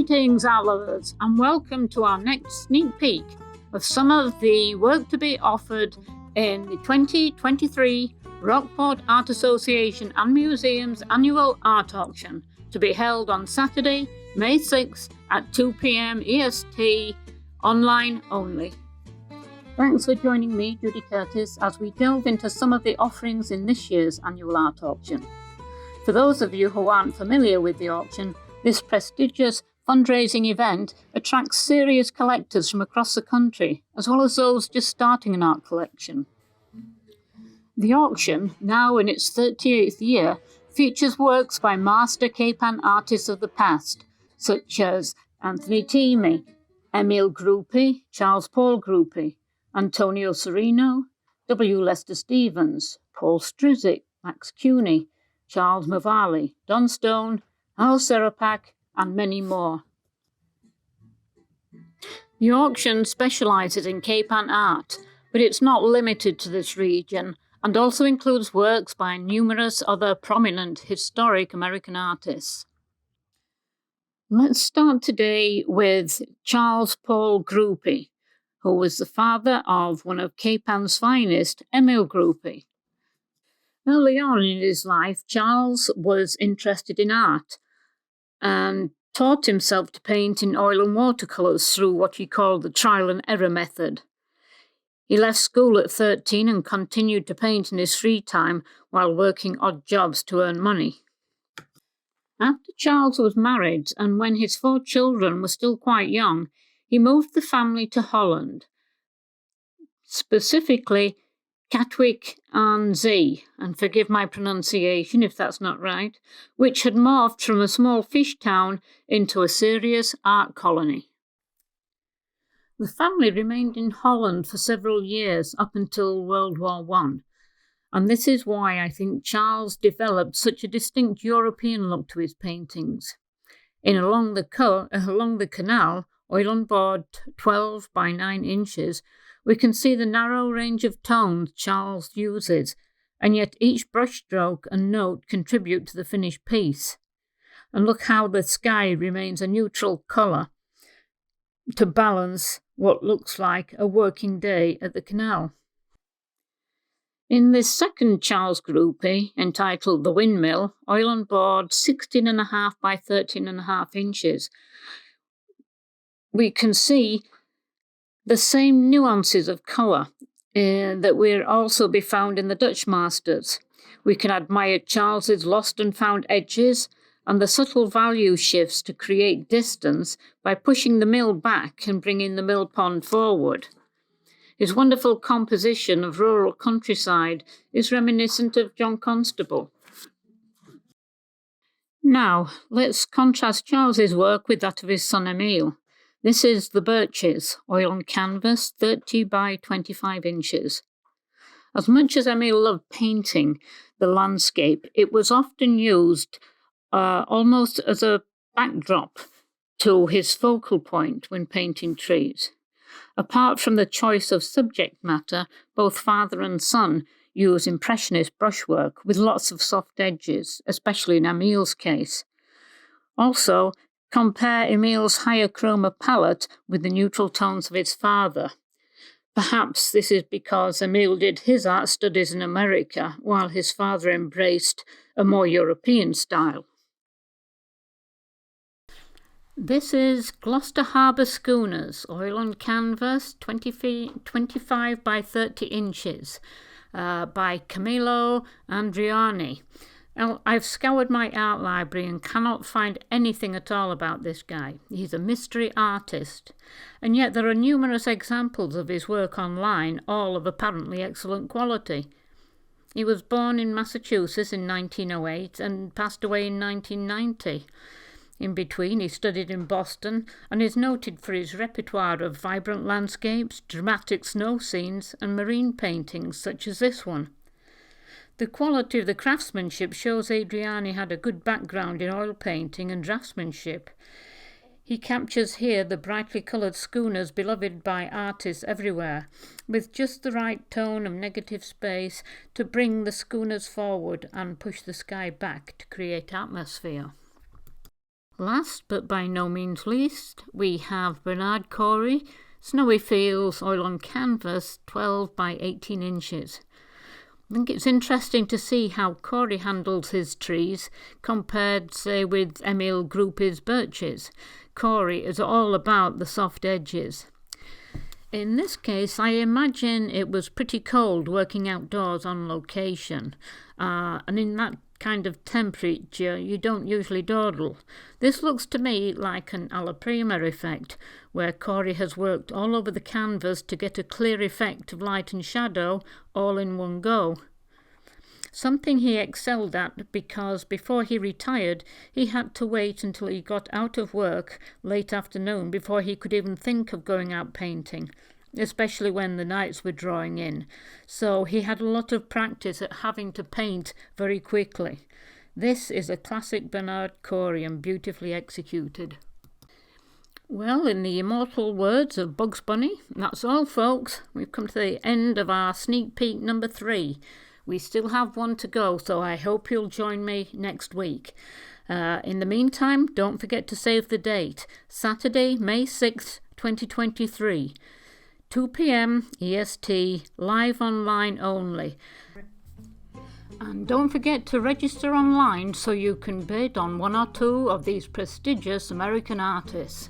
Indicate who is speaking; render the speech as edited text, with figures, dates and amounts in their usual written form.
Speaker 1: Greetings, our lovers, and welcome to our next sneak peek of some of the work to be offered in the 2023 Rockport Art Association and Museum's annual art auction, to be held on Saturday, May 6th at 2 p.m. EST, online only. Thanks for joining me, Judy Curtis, as we delve into some of the offerings in this year's annual art auction. For those of you who aren't familiar with the auction, this prestigious fundraising event attracts serious collectors from across the country, as well as those just starting an art collection. The auction, now in its 38th year, features works by master Cape-Ann artists of the past, such as Anthony Teamy, Emil Gruppi, Charles Paul Gruppi, Antonio Serino, W. Lester Stevens, Paul Strizik, Max Cuny, Charles Mavali, Don Stone, Al Serapak, and many more. The auction specialises in Cape-Ann art, but it's not limited to this region, and also includes works by numerous other prominent historic American artists. Let's start today with Charles Paul Gruppi, who was the father of one of Cape-Ann's finest, Emil Gruppi. Early on in his life, Charles was interested in art and taught himself to paint in oil and watercolours through what he called the trial and error method. He left school at 13 and continued to paint in his free time while working odd jobs to earn money. After Charles was married and when his 4 children were still quite young, he moved the family to Holland, specifically Katwijk aan Zee, and forgive my pronunciation if that's not right, which had morphed from a small fish town into a serious art colony. The family remained in Holland for several years up until World War I, and this is why I think Charles developed such a distinct European look to his paintings. Along the canal, oil on board 12 by 9 inches, we can see the narrow range of tones Charles uses, and yet each brushstroke and note contribute to the finished piece. And look how the sky remains a neutral colour to balance what looks like a working day at the canal. In this second Charles Gruppi, entitled The Windmill, oil on board 16.5 by 13.5 inches, we can see the same nuances of colour that will also be found in the Dutch masters. We can admire Charles's lost and found edges and the subtle value shifts to create distance by pushing the mill back and bringing the mill pond forward. His wonderful composition of rural countryside is reminiscent of John Constable. Now, let's contrast Charles's work with that of his son Emil. This is The Birches, oil on canvas, 30 by 25 inches. As much as Emil loved painting the landscape, it was often used almost as a backdrop to his focal point when painting trees. Apart from the choice of subject matter, both father and son use impressionist brushwork with lots of soft edges, especially in Emil's case. Also, compare Emil's higher chroma palette with the neutral tones of his father. Perhaps this is because Emil did his art studies in America, while his father embraced a more European style. This is Gloucester Harbour Schooners, oil on canvas, 25 by 30 inches, by Camillo Andriani. Now, I've scoured my art library and cannot find anything at all about this guy. He's a mystery artist, and yet there are numerous examples of his work online, all of apparently excellent quality. He was born in Massachusetts in 1908 and passed away in 1990. In between, he studied in Boston and is noted for his repertoire of vibrant landscapes, dramatic snow scenes, and marine paintings such as this one. The quality of the craftsmanship shows Andriani had a good background in oil painting and draftsmanship. He captures here the brightly coloured schooners beloved by artists everywhere, with just the right tone of negative space to bring the schooners forward and push the sky back to create atmosphere. Last but by no means least, we have Bernard Corey, Snowy Fields, oil on canvas, 12 by 18 inches. I think it's interesting to see how Corey handles his trees compared, say, with Emil Gruppe's birches. Corey is all about the soft edges. In this case, I imagine it was pretty cold working outdoors on location, and in that kind of temperature you don't usually dawdle. This looks to me like an alla prima effect, where Corey has worked all over the canvas to get a clear effect of light and shadow all in one go. Something he excelled at, because before he retired he had to wait until he got out of work late afternoon before he could even think of going out painting, especially when the nights were drawing in. So he had a lot of practice at having to paint very quickly. This is a classic Bernard Corey and beautifully executed. Well, in the immortal words of Bugs Bunny, that's all, folks. We've come to the end of our sneak peek number 3. We still have one to go, so I hope you'll join me next week. In the meantime, don't forget to save the date, Saturday, May 6th, 2023. 2 p.m. EST, live online only. And don't forget to register online so you can bid on one or two of these prestigious American artists.